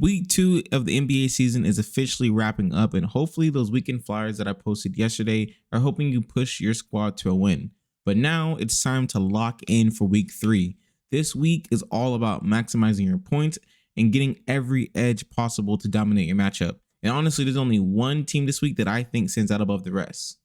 Week 2 of the NBA season is officially wrapping up, and hopefully those weekend flyers that I posted yesterday are helping you push your squad to a win. But now it's time to lock in for week 3. This week is all about maximizing your points and getting every edge possible to dominate your matchup. And honestly, there's only one team this week that I think stands out above the rest.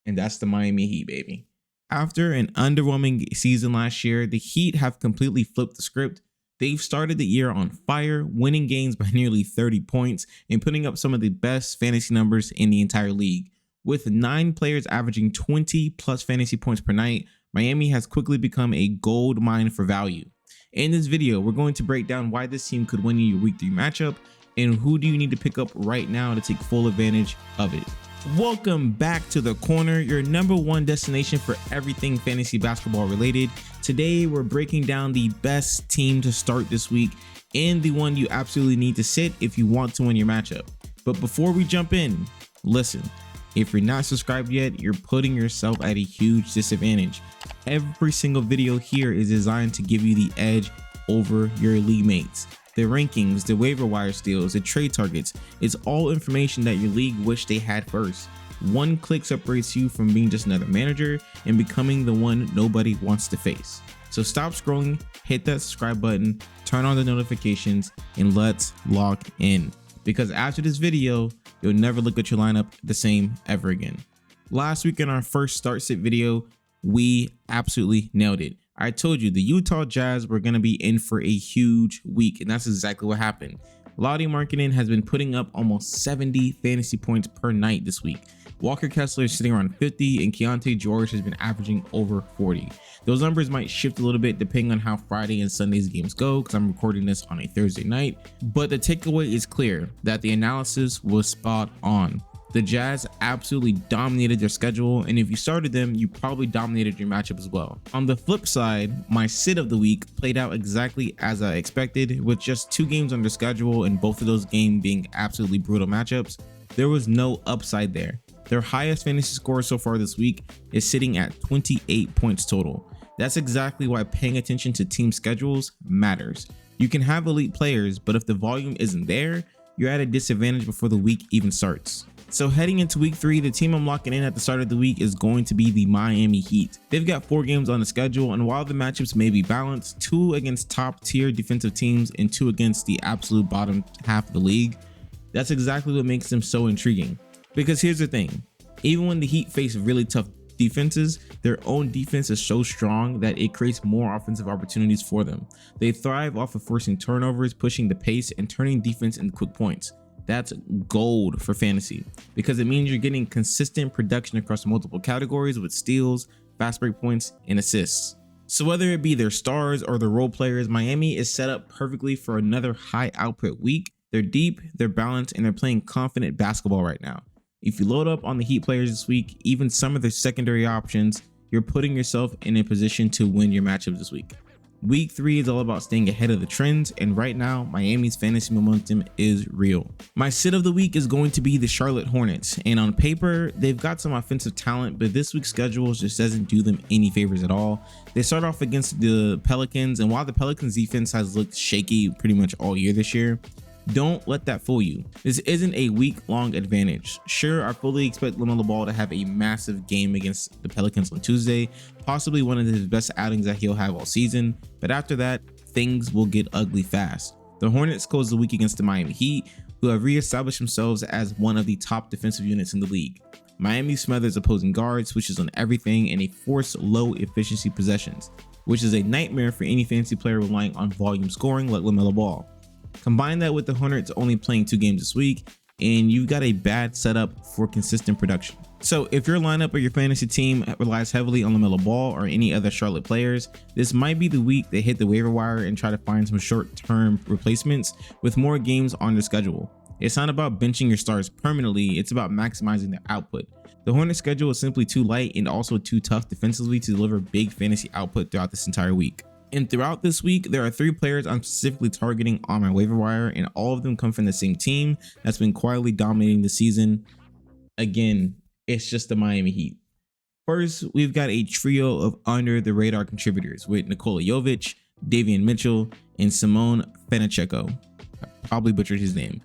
And that's the Miami Heat, baby. After an underwhelming season last year, the Heat have completely flipped the script. They've started the year on fire, winning games by nearly 30 points and putting up some of the best fantasy numbers in the entire league. With 9 players averaging 20 plus fantasy points per night, Miami has quickly become a gold mine for value. In this video, we're going to break down why this team could win you your week 3 matchup and who do you need to pick up right now to take full advantage of it. Welcome back to The Corner, your #1 destination for everything fantasy basketball related. Today, we're breaking down the best team to start this week and the one you absolutely need to sit if you want to win your matchup. But before we jump in, listen, if you're not subscribed yet, you're putting yourself at a huge disadvantage. Every single video here is designed to give you the edge over your league mates. The rankings, the waiver wire steals, the trade targets, it's all information that your league wished they had first. One click separates you from being just another manager and becoming the one nobody wants to face. So stop scrolling, hit that subscribe button, turn on the notifications, and let's lock in. Because after this video, you'll never look at your lineup the same ever again. Last week in our first start sit video, we absolutely nailed it. I told you the Utah Jazz were going to be in for a huge week, and that's exactly what happened. Laudi Markkanen has been putting up almost 70 fantasy points per night this week. Walker Kessler is sitting around 50, and Keontae George has been averaging over 40. Those numbers might shift a little bit depending on how Friday and Sunday's games go, because I'm recording this on a Thursday night. But the takeaway is clear that the analysis was spot on. The Jazz absolutely dominated their schedule, and if you started them, you probably dominated your matchup as well. On the flip side, my sit of the week played out exactly as I expected, with just 2 games on their schedule and both of those games being absolutely brutal matchups. There was no upside there. Their highest fantasy score so far this week is sitting at 28 points total. That's exactly why paying attention to team schedules matters. You can have elite players, but if the volume isn't there, you're at a disadvantage before the week even starts. So heading into week 3, the team I'm locking in at the start of the week is going to be the Miami Heat. They've got 4 games on the schedule, and while the matchups may be balanced, 2 against top tier defensive teams and 2 against the absolute bottom half of the league, that's exactly what makes them so intriguing. Because here's the thing, even when the Heat face really tough defenses, their own defense is so strong that it creates more offensive opportunities for them. They thrive off of forcing turnovers, pushing the pace, and turning defense into quick points. That's gold for fantasy because it means you're getting consistent production across multiple categories with steals, fast break points, and assists. So whether it be their stars or their role players, Miami is set up perfectly for another high output week. They're deep, they're balanced, and they're playing confident basketball right now. If you load up on the Heat players this week, even some of their secondary options, you're putting yourself in a position to win your matchup this week. Week 3 is all about staying ahead of the trends, and right now, Miami's fantasy momentum is real. My sit of the week is going to be the Charlotte Hornets, and on paper, they've got some offensive talent, but this week's schedule just doesn't do them any favors at all. They start off against the Pelicans, and while the Pelicans defense has looked shaky pretty much all year this year, don't let that fool you. This isn't a week-long advantage. Sure, I fully expect LaMelo Ball to have a massive game against the Pelicans on Tuesday, possibly one of his best outings that he'll have all season, but after that, things will get ugly fast. The Hornets close the week against the Miami Heat, who have reestablished themselves as one of the top defensive units in the league. Miami smothers opposing guards, switches on everything, and they force low efficiency possessions, which is a nightmare for any fantasy player relying on volume scoring like LaMelo Ball. Combine that with the Hornets only playing 2 games this week, and you've got a bad setup for consistent production. So if your lineup or your fantasy team relies heavily on LaMelo Ball or any other Charlotte players, this might be the week they hit the waiver wire and try to find some short-term replacements with more games on their schedule. It's not about benching your stars permanently, it's about maximizing their output. The Hornets schedule is simply too light and also too tough defensively to deliver big fantasy output throughout this entire week. And throughout this week, there are 3 players I'm specifically targeting on my waiver wire, and all of them come from the same team that's been quietly dominating the season. Again, it's just the Miami Heat. First, we've got a trio of under the radar contributors with Nikola Jovic, Davion Mitchell, and Simone Fenicheco. I probably butchered his name.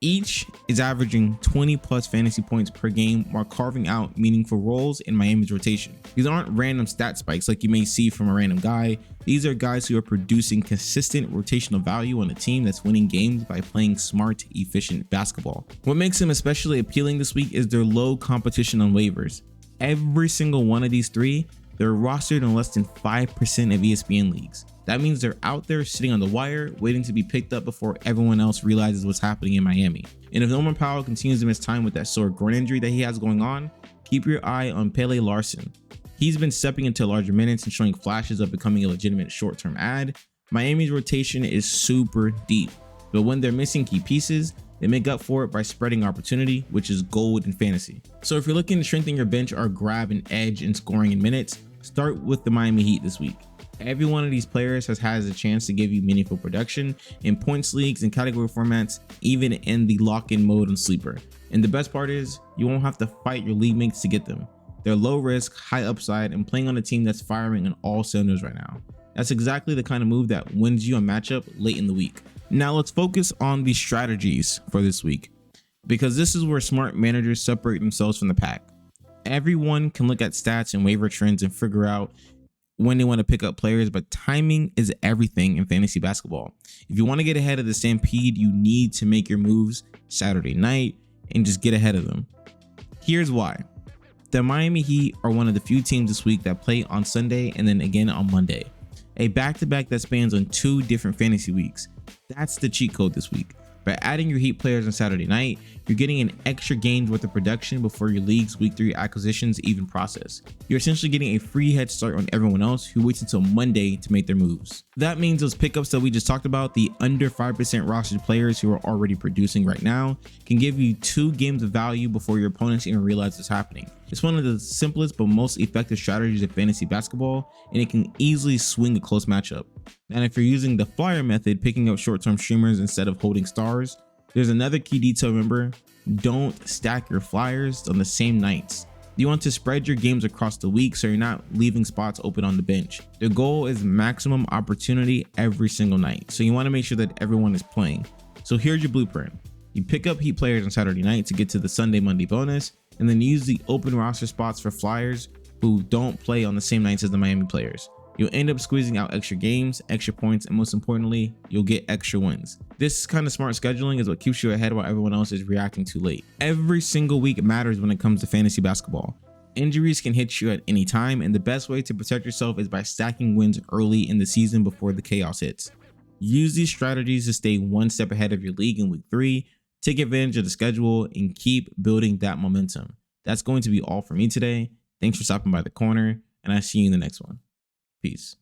Each is averaging 20 plus fantasy points per game while carving out meaningful roles in Miami's rotation. These aren't random stat spikes like you may see from a random guy. These are guys who are producing consistent rotational value on a team that's winning games by playing smart, efficient basketball. What makes them especially appealing this week is their low competition on waivers. Every single one of these three, they're rostered in less than 5% of ESPN leagues. That means they're out there sitting on the wire, waiting to be picked up before everyone else realizes what's happening in Miami. And if Norman Powell continues to miss time with that sore groin injury that he has going on, keep your eye on Pele Larson. He's been stepping into larger minutes and showing flashes of becoming a legitimate short-term add. Miami's rotation is super deep, but when they're missing key pieces, they make up for it by spreading opportunity, which is gold in fantasy. So if you're looking to strengthen your bench or grab an edge in scoring in minutes, start with the Miami Heat this week. Every one of these players has a chance to give you meaningful production in points leagues and category formats, even in the lock-in mode on Sleeper. And the best part is, you won't have to fight your league mates to get them. They're low risk, high upside, and playing on a team that's firing on all cylinders right now. That's exactly the kind of move that wins you a matchup late in the week. Now let's focus on the strategies for this week, because this is where smart managers separate themselves from the pack. Everyone can look at stats and waiver trends and figure out when they want to pick up players, but timing is everything in fantasy basketball. If you want to get ahead of the stampede, you need to make your moves Saturday night and just get ahead of them. Here's why. The Miami Heat are one of the few teams this week that play on Sunday and then again on Monday. A back-to-back that spans on 2 different fantasy weeks. That's the cheat code this week. By adding your Heat players on Saturday night, you're getting an extra game's worth of production before your league's week 3 acquisitions even process. You're essentially getting a free head start on everyone else who waits until Monday to make their moves. That means those pickups that we just talked about, the under 5% rostered players who are already producing right now, can give you 2 games of value before your opponents even realize what's happening. It's one of the simplest but most effective strategies in fantasy basketball, and it can easily swing a close matchup. And if you're using the flyer method, picking up short-term streamers instead of holding stars, there's another key detail to remember: don't stack your flyers on the same nights. You want to spread your games across the week so you're not leaving spots open on the bench. The goal is maximum opportunity every single night, so you want to make sure that everyone is playing. So here's your blueprint. You pick up Heat players on Saturday night to get to the Sunday-Monday bonus, and then use the open roster spots for flyers who don't play on the same nights as the Miami players. You'll end up squeezing out extra games, extra points, and most importantly, you'll get extra wins. This kind of smart scheduling is what keeps you ahead while everyone else is reacting too late. Every single week matters when it comes to fantasy basketball. Injuries can hit you at any time, and the best way to protect yourself is by stacking wins early in the season before the chaos hits. Use these strategies to stay one step ahead of your league in week 3, take advantage of the schedule, and keep building that momentum. That's going to be all for me today. Thanks for stopping by the corner, and I'll see you in the next one. Peace.